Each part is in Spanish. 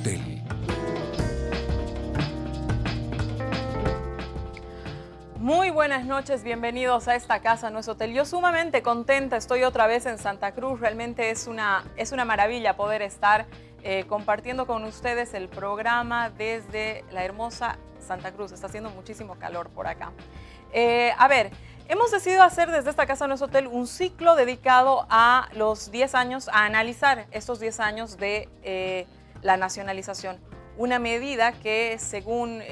Hotel. Muy buenas noches, bienvenidos a esta casa, No es Hotel. Yo sumamente contenta, estoy otra vez en Santa Cruz. Realmente es una maravilla poder estar compartiendo con ustedes el programa desde la hermosa Santa Cruz. Está haciendo muchísimo calor por acá. Hemos decidido hacer desde esta casa No es Hotel un ciclo dedicado a los 10 años, a analizar estos 10 años de la nacionalización. Una medida que según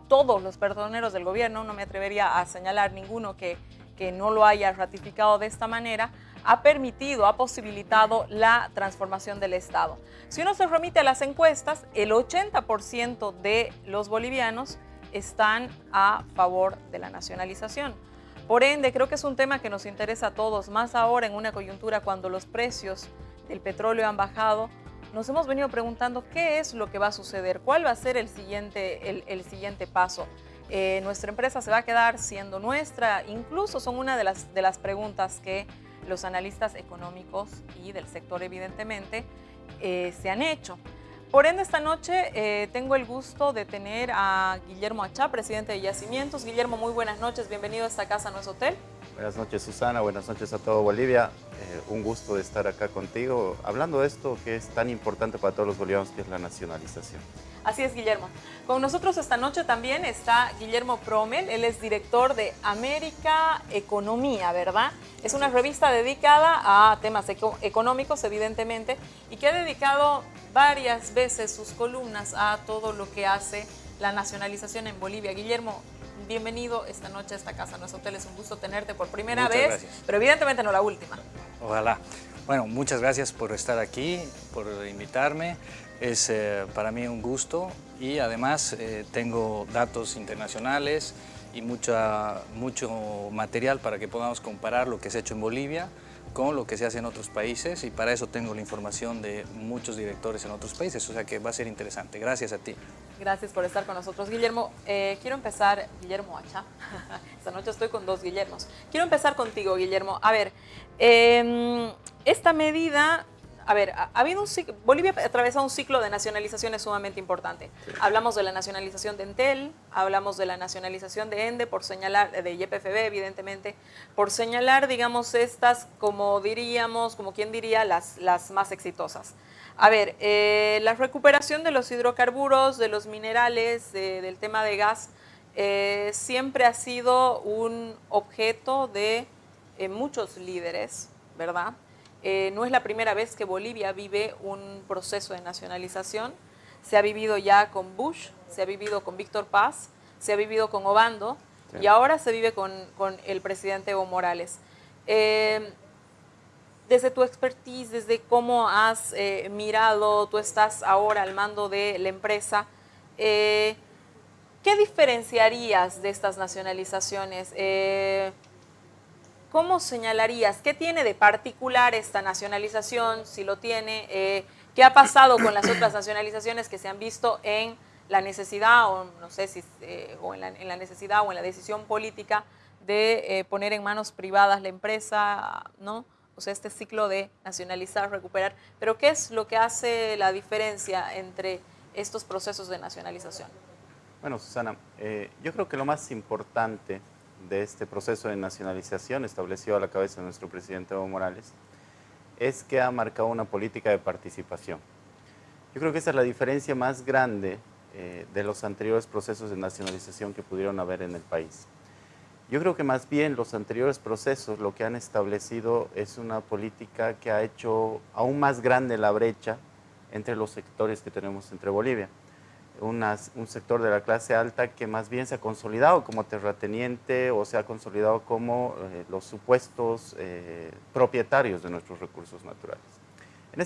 todos los personeros del gobierno, no me atrevería a señalar ninguno que no lo haya ratificado de esta manera, ha posibilitado la transformación del Estado. Si uno se remite a las encuestas, el 80% de los bolivianos están a favor de la nacionalización. Por ende, creo que es un tema que nos interesa a todos, más ahora en una coyuntura cuando los precios del petróleo han bajado. Nos hemos venido preguntando qué es lo que va a suceder, cuál va a ser el siguiente paso. Nuestra empresa se va a quedar siendo nuestra, incluso son una de las preguntas que los analistas económicos y del sector evidentemente se han hecho. Por ende, esta noche tengo el gusto de tener a Guillermo Achá, presidente de Yacimientos. Guillermo, muy buenas noches, bienvenido a esta casa No es Hotel. Buenas noches, Susana, buenas noches a todo Bolivia. Un gusto de estar acá contigo, hablando de esto que es tan importante para todos los bolivianos, que es la nacionalización. Así es, Guillermo. Con nosotros esta noche también está Guillermo Promel, él es director de América Economía, ¿verdad? Es una revista dedicada a temas económicos, evidentemente, y que ha dedicado varias veces sus columnas a todo lo que hace la nacionalización en Bolivia. Guillermo, bienvenido esta noche a esta casa No es Hotel, es un gusto tenerte por primera vez, gracias. Pero evidentemente no la última. Ojalá. Bueno, muchas gracias por estar aquí, por invitarme. Es para mí un gusto y además tengo datos internacionales y mucho material para que podamos comparar lo que se ha hecho en Bolivia con lo que se hace en otros países, y para eso tengo la información de muchos directores en otros países, o sea que va a ser interesante. Gracias a ti. Gracias por estar con nosotros, Guillermo. Quiero empezar, Guillermo Achá, esta noche estoy con dos Guillermos. Quiero empezar contigo, Guillermo. A ver, esta medida... Bolivia ha atravesado un ciclo de nacionalizaciones sumamente importante. Sí. Hablamos de la nacionalización de Entel, hablamos de la nacionalización de ENDE, por señalar, de YPFB, evidentemente, por señalar, digamos, estas, como quien diría, las más exitosas. A ver, la recuperación de los hidrocarburos, de los minerales, del tema de gas, siempre ha sido un objeto de muchos líderes, ¿verdad? No es la primera vez que Bolivia vive un proceso de nacionalización. Se ha vivido ya con Bush, se ha vivido con Víctor Paz, se ha vivido con Obando, sí. Y ahora se vive con el presidente Evo Morales. Desde tu expertise, desde cómo has mirado, tú estás ahora al mando de la empresa, ¿qué diferenciarías de estas nacionalizaciones? ¿Cómo señalarías? ¿Qué tiene de particular esta nacionalización, si lo tiene? ¿Qué ha pasado con las otras nacionalizaciones que se han visto en la necesidad, o no sé si, o en la necesidad o en la decisión política de poner en manos privadas la empresa, ¿no? O sea, este ciclo de nacionalizar, recuperar. Pero ¿qué es lo que hace la diferencia entre estos procesos de nacionalización? Bueno, Susana, yo creo que lo más importante de este proceso de nacionalización establecido a la cabeza de nuestro presidente Evo Morales es que ha marcado una política de participación. Yo creo que esa es la diferencia más grande de los anteriores procesos de nacionalización que pudieron haber en el país. Yo creo que más bien los anteriores procesos lo que han establecido es una política que ha hecho aún más grande la brecha entre los sectores que tenemos entre Bolivia. Un sector de la clase alta que más bien se ha consolidado como terrateniente o se ha consolidado como los supuestos propietarios de nuestros recursos naturales. En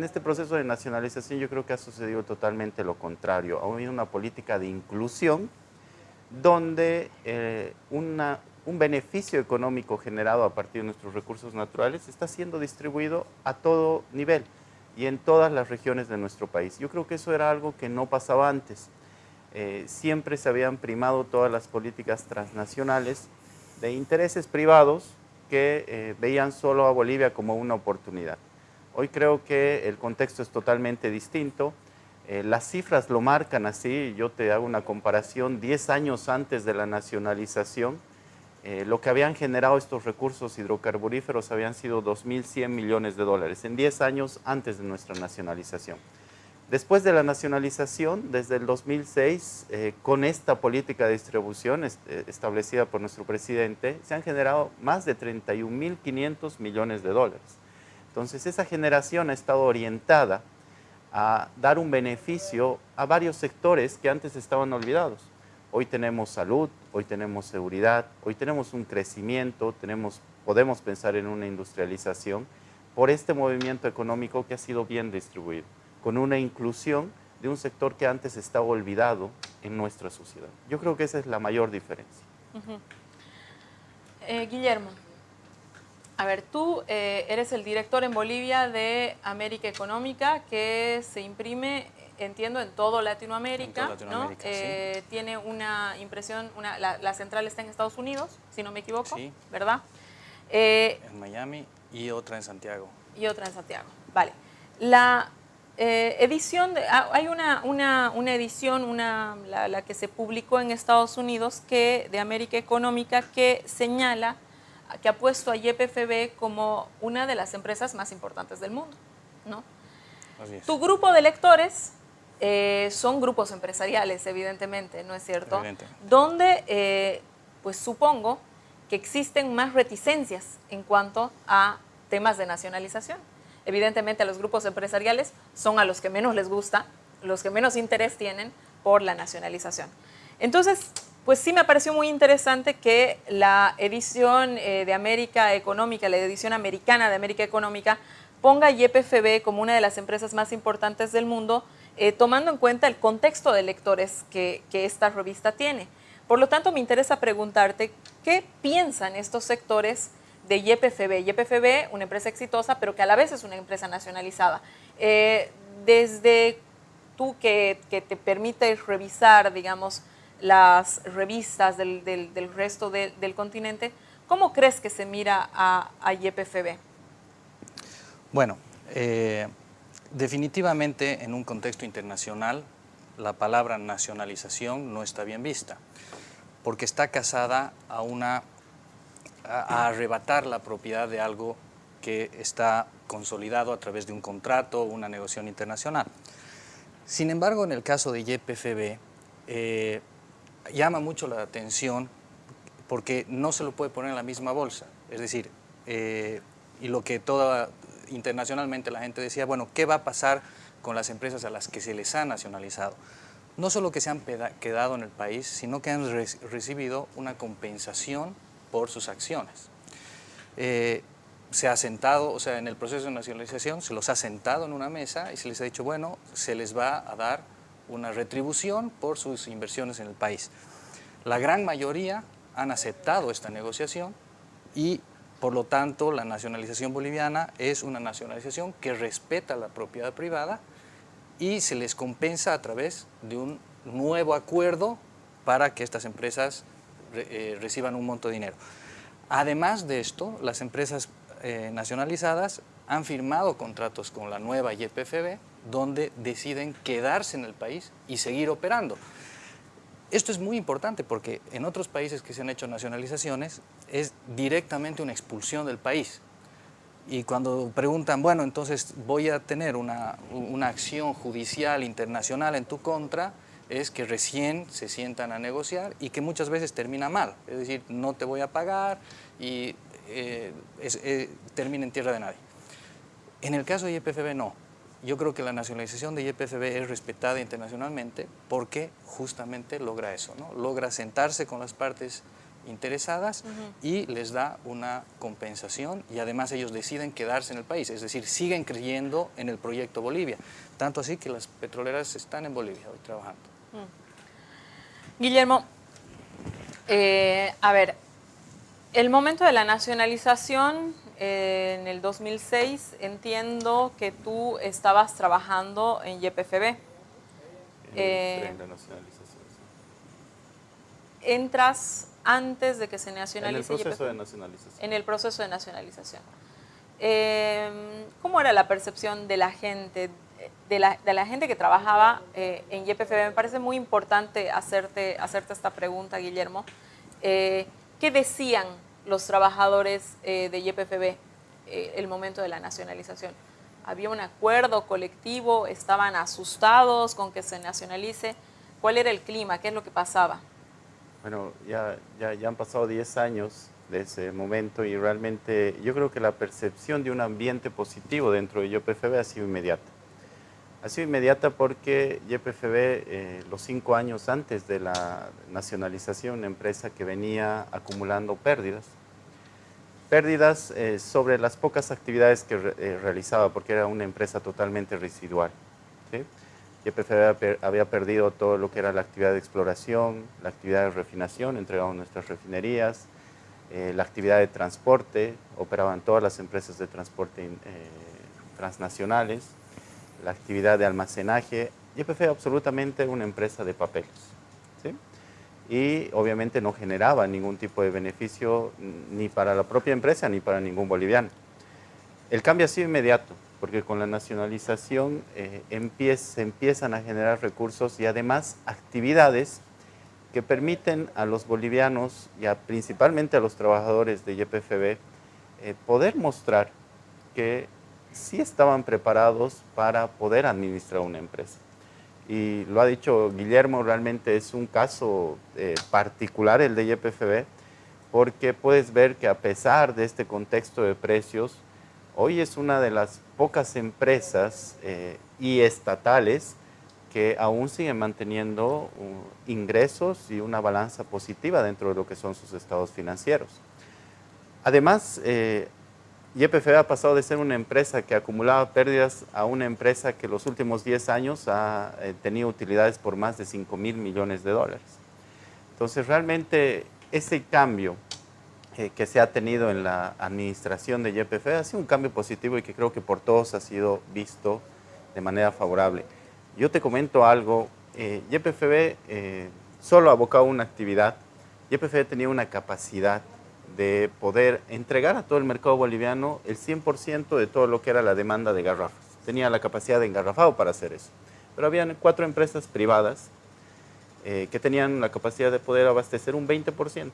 este proceso de nacionalización yo creo que ha sucedido totalmente lo contrario. Ha habido una política de inclusión donde un beneficio económico generado a partir de nuestros recursos naturales está siendo distribuido a todo nivel y en todas las regiones de nuestro país. Yo creo que eso era algo que no pasaba antes. Siempre se habían primado todas las políticas transnacionales de intereses privados que veían solo a Bolivia como una oportunidad. Hoy creo que el contexto es totalmente distinto. Las cifras lo marcan así. Yo te hago una comparación. 10 años antes de la nacionalización, lo que habían generado estos recursos hidrocarburíferos habían sido 2.100 millones de dólares en 10 años antes de nuestra nacionalización. Después de la nacionalización, desde el 2006, con esta política de distribución establecida por nuestro presidente, se han generado más de 31.500 millones de dólares. Entonces, esa generación ha estado orientada a dar un beneficio a varios sectores que antes estaban olvidados. Hoy tenemos salud, hoy tenemos seguridad, hoy tenemos un crecimiento, podemos pensar en una industrialización por este movimiento económico que ha sido bien distribuido, con una inclusión de un sector que antes estaba olvidado en nuestra sociedad. Yo creo que esa es la mayor diferencia. Guillermo, a ver, tú eres el director en Bolivia de América Económica, que se imprime, entiendo, en todo Latinoamérica, En toda Latinoamérica, ¿no? sí. Tiene una impresión, la central está en Estados Unidos, si no me equivoco, Sí. ¿verdad? En Miami y otra en Santiago. Y otra en Santiago, vale. La edición, hay una edición, la que se publicó en Estados Unidos, de América Económica, que señala que ha puesto a YPFB como una de las empresas más importantes del mundo, ¿no? Así es. Tu grupo de lectores son grupos empresariales, evidentemente, ¿no es cierto? Evidentemente. Donde, pues supongo que existen más reticencias en cuanto a temas de nacionalización. Evidentemente, a los grupos empresariales son a los que menos les gusta, los que menos interés tienen por la nacionalización. Entonces, pues sí me pareció muy interesante que la edición de América Económica, la edición americana de América Económica, ponga a YPFB como una de las empresas más importantes del mundo, tomando en cuenta el contexto de lectores que esta revista tiene. Por lo tanto, me interesa preguntarte, ¿qué piensan estos sectores de YPFB? YPFB, una empresa exitosa, pero que a la vez es una empresa nacionalizada. Desde tú que te permite revisar, digamos, las revistas del resto del continente, ¿cómo crees que se mira a YPFB? Bueno, definitivamente en un contexto internacional la palabra nacionalización no está bien vista, porque está casada a arrebatar la propiedad de algo que está consolidado a través de un contrato o una negociación internacional. Sin embargo, en el caso de YPFB, llama mucho la atención porque no se lo puede poner en la misma bolsa. Es decir, y lo que internacionalmente la gente decía, bueno, ¿qué va a pasar con las empresas a las que se les ha nacionalizado? No solo que se han quedado en el país, sino que han recibido una compensación por sus acciones. Se ha sentado, o sea, en el proceso de nacionalización se los ha sentado en una mesa y se les ha dicho, bueno, se les va a dar una retribución por sus inversiones en el país. La gran mayoría han aceptado esta negociación y, por lo tanto, la nacionalización boliviana es una nacionalización que respeta la propiedad privada y se les compensa a través de un nuevo acuerdo para que estas empresas reciban un monto de dinero. Además de esto, las empresas nacionalizadas han firmado contratos con la nueva YPFB donde deciden quedarse en el país y seguir operando. Esto es muy importante porque en otros países que se han hecho nacionalizaciones es directamente una expulsión del país. Y cuando preguntan, bueno, entonces voy a tener una acción judicial internacional en tu contra, es que recién se sientan a negociar y que muchas veces termina mal. Es decir, no te voy a pagar y termina en tierra de nadie. En el caso de YPFB no. Yo creo que la nacionalización de YPFB es respetada internacionalmente porque justamente logra eso, ¿no? Logra sentarse con las partes interesadas y les da una compensación y además ellos deciden quedarse en el país, es decir, siguen creyendo en el proyecto Bolivia. Tanto así que las petroleras están en Bolivia hoy trabajando. Guillermo, a ver, el momento de la nacionalización en el 2006, entiendo que tú estabas trabajando en YPFB. En la nacionalización, sí. Entras antes de que se nacionalice En el proceso YPFB. de nacionalización. En el proceso de nacionalización. ¿cómo era la percepción de la gente, de la gente que trabajaba en YPFB? Me parece muy importante hacerte esta pregunta, Guillermo. ¿Qué decían los trabajadores de YPFB el momento de la nacionalización? ¿Había un acuerdo colectivo? ¿Estaban asustados con que se nacionalice? ¿Cuál era el clima? ¿Qué es lo que pasaba? Bueno, ya han pasado 10 años de ese momento y realmente yo creo que la percepción de un ambiente positivo dentro de YPFB ha sido inmediata. Ha sido inmediata porque YPFB, los 5 años antes de la nacionalización, una empresa que venía acumulando pérdidas sobre las pocas actividades que realizaba, porque era una empresa totalmente residual, ¿sí? YPFB había perdido todo lo que era la actividad de exploración, la actividad de refinación, entregaban nuestras refinerías, la actividad de transporte, operaban todas las empresas de transporte transnacionales, la actividad de almacenaje. YPFB absolutamente una empresa de papeles, ¿sí? Y obviamente no generaba ningún tipo de beneficio ni para la propia empresa ni para ningún boliviano. El cambio ha sido inmediato, porque con la nacionalización se empiezan a generar recursos y además actividades que permiten a los bolivianos y principalmente a los trabajadores de YPFB poder mostrar que sí estaban preparados para poder administrar una empresa. Y lo ha dicho Guillermo, realmente es un caso particular el de YPFB, porque puedes ver que a pesar de este contexto de precios, hoy es una de las pocas empresas y estatales que aún siguen manteniendo ingresos y una balanza positiva dentro de lo que son sus estados financieros. Además, YPFB ha pasado de ser una empresa que acumulaba pérdidas a una empresa que los últimos 10 años ha tenido utilidades por más de 5.000 millones de dólares. Entonces, realmente ese cambio que se ha tenido en la administración de YPFB ha sido un cambio positivo y que creo que por todos ha sido visto de manera favorable. Yo te comento algo, YPFB solo abocaba una actividad. YPFB tenía una capacidad de poder entregar a todo el mercado boliviano el 100% de todo lo que era la demanda de garrafas. Tenía la capacidad de engarrafado para hacer eso. Pero habían 4 empresas privadas que tenían la capacidad de poder abastecer un 20%.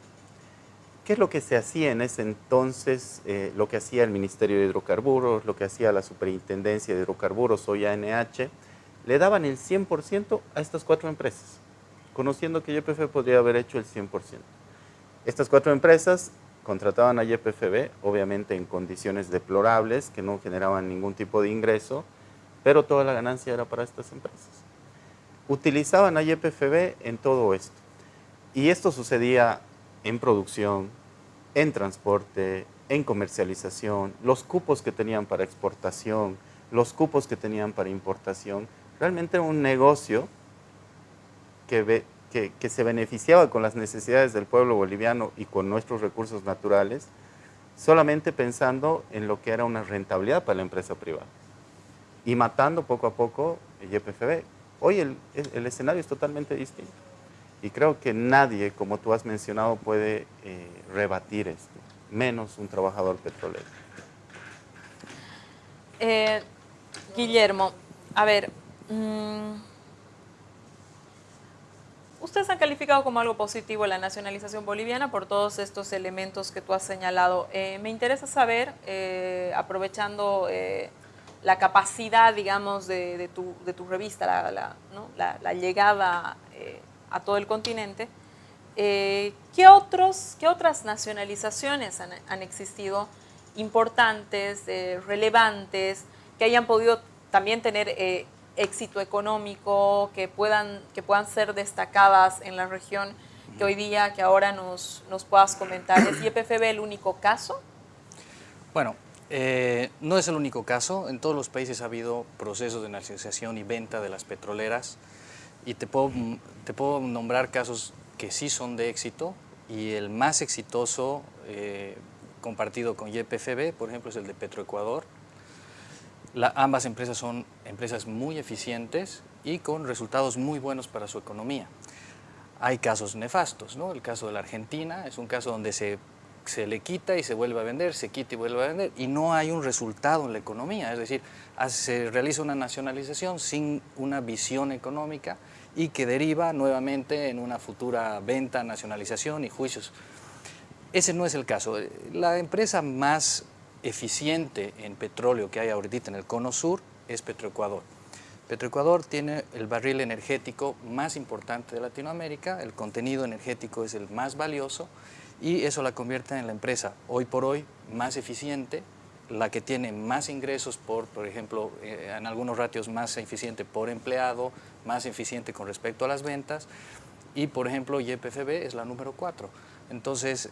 ¿Qué es lo que se hacía en ese entonces? Lo que hacía el Ministerio de Hidrocarburos, lo que hacía la Superintendencia de Hidrocarburos, hoy ANH, le daban el 100% a estas 4 empresas, conociendo que YPFB podría haber hecho el 100%. Estas 4 empresas contrataban a YPFB, obviamente en condiciones deplorables, que no generaban ningún tipo de ingreso, pero toda la ganancia era para estas empresas. Utilizaban a YPFB en todo esto. Y esto sucedía en producción, en transporte, en comercialización, los cupos que tenían para exportación, los cupos que tenían para importación. Realmente era un negocio que se beneficiaba con las necesidades del pueblo boliviano y con nuestros recursos naturales, solamente pensando en lo que era una rentabilidad para la empresa privada. Y matando poco a poco el YPFB. Hoy el escenario es totalmente distinto. Y creo que nadie, como tú has mencionado, puede rebatir esto, menos un trabajador petrolero. Guillermo, a ver, ustedes han calificado como algo positivo la nacionalización boliviana por todos estos elementos que tú has señalado. Me interesa saber, aprovechando la capacidad, digamos, de tu revista, la llegada a todo el continente, ¿qué otras nacionalizaciones han existido importantes, relevantes, que hayan podido también tener éxito económico, que puedan ser destacadas en la región, que hoy día, que ahora nos puedas comentar? ¿Es YPFB el único caso? Bueno, no es el único caso. En todos los países ha habido procesos de nacionalización y venta de las petroleras, y te puedo nombrar casos que sí son de éxito, y el más exitoso compartido con YPFB, por ejemplo, es el de Petroecuador. Ambas empresas son empresas muy eficientes y con resultados muy buenos para su economía. Hay casos nefastos, ¿no? El caso de la Argentina es un caso donde se se le quita y se vuelve a vender, se quita y vuelve a vender, y no hay un resultado en la economía, es decir, se realiza una nacionalización sin una visión económica y que deriva nuevamente en una futura venta, nacionalización y juicios. Ese no es el caso. La empresa más eficiente en petróleo que hay ahorita en el Cono Sur es Petroecuador. Petroecuador tiene el barril energético más importante de Latinoamérica, el contenido energético es el más valioso y eso la convierte en la empresa hoy por hoy más eficiente, la que tiene más ingresos por ejemplo, en algunos ratios más eficiente por empleado, más eficiente con respecto a las ventas y, por ejemplo, YPFB es la número 4. Entonces,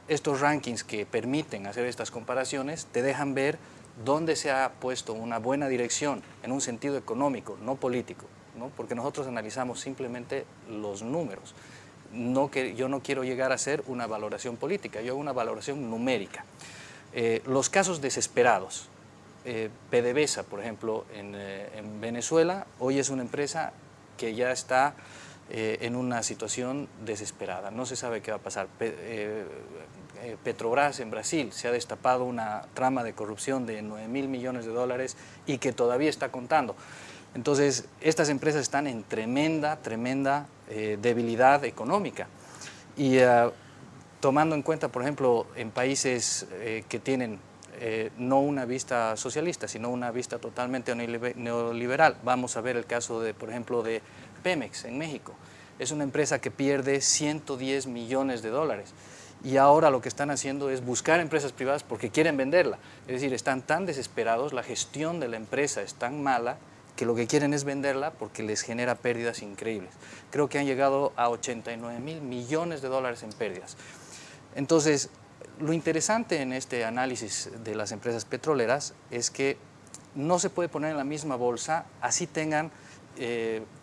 estos rankings que permiten hacer estas comparaciones te dejan ver dónde se ha puesto una buena dirección en un sentido económico, no político, ¿no? Porque nosotros analizamos simplemente los números. Yo no quiero llegar a hacer una valoración política, yo hago una valoración numérica. Los casos desesperados, PDVSA, por ejemplo, en Venezuela, hoy es una empresa que ya está en una situación desesperada, no se sabe qué va a pasar. Petrobras en Brasil se ha destapado una trama de corrupción de 9.000 millones de dólares y que todavía está contando. Entonces, estas empresas están en tremenda debilidad económica. Y tomando en cuenta, por ejemplo, en países que tienen no una vista socialista, sino una vista totalmente neoliberal, vamos a ver el caso, por ejemplo, de Pemex en México. Es una empresa que pierde 110 millones de dólares. Y ahora lo que están haciendo es buscar empresas privadas porque quieren venderla. Es decir, están tan desesperados, la gestión de la empresa es tan mala que lo que quieren es venderla porque les genera pérdidas increíbles. Creo que han llegado a 89.000 millones de dólares en pérdidas. Entonces, lo interesante en este análisis de las empresas petroleras es que no se puede poner en la misma bolsa, así tengan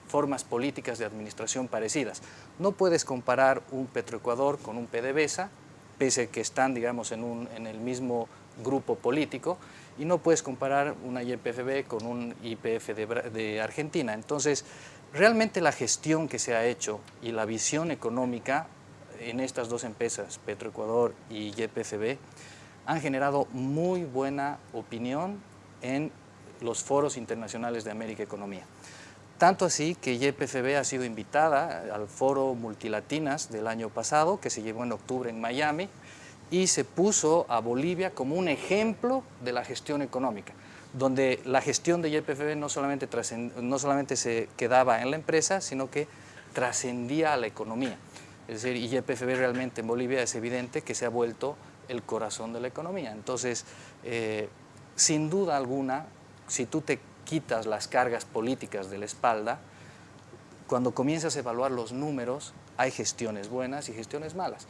formas políticas de administración parecidas. No puedes comparar un Petroecuador con un PDVSA, pese a que están, digamos, en el mismo grupo político, y no puedes comparar una YPFB con un YPF de Argentina. Entonces, realmente la gestión que se ha hecho y la visión económica en estas dos empresas, Petroecuador y YPFB, han generado muy buena opinión en los foros internacionales de América Economía. Tanto así que YPFB ha sido invitada al foro Multilatinas del año pasado, que se llevó en octubre en Miami, y se puso a Bolivia como un ejemplo de la gestión económica, donde la gestión de YPFB no solamente se quedaba en la empresa, sino que trascendía a la economía. Es decir, YPFB realmente en Bolivia es evidente que se ha vuelto el corazón de la economía. Entonces, sin duda alguna, si tú te quitas las cargas políticas de la espalda, cuando comienzas a evaluar los números, hay gestiones buenas y gestiones malas.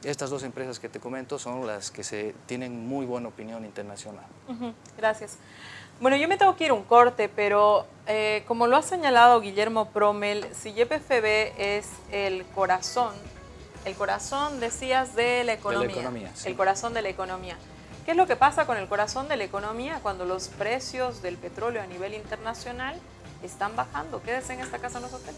Estas dos empresas que te comento son las que tienen muy buena opinión internacional. Gracias. Bueno, yo me tengo que ir a un corte, pero como lo ha señalado Guillermo Promel, si YPFB es el corazón, decías, de la economía. De la economía, sí. El corazón de la economía. ¿Qué es lo que pasa con el corazón de la economía cuando los precios del petróleo a nivel internacional están bajando? Quédese en esta casa nosotros.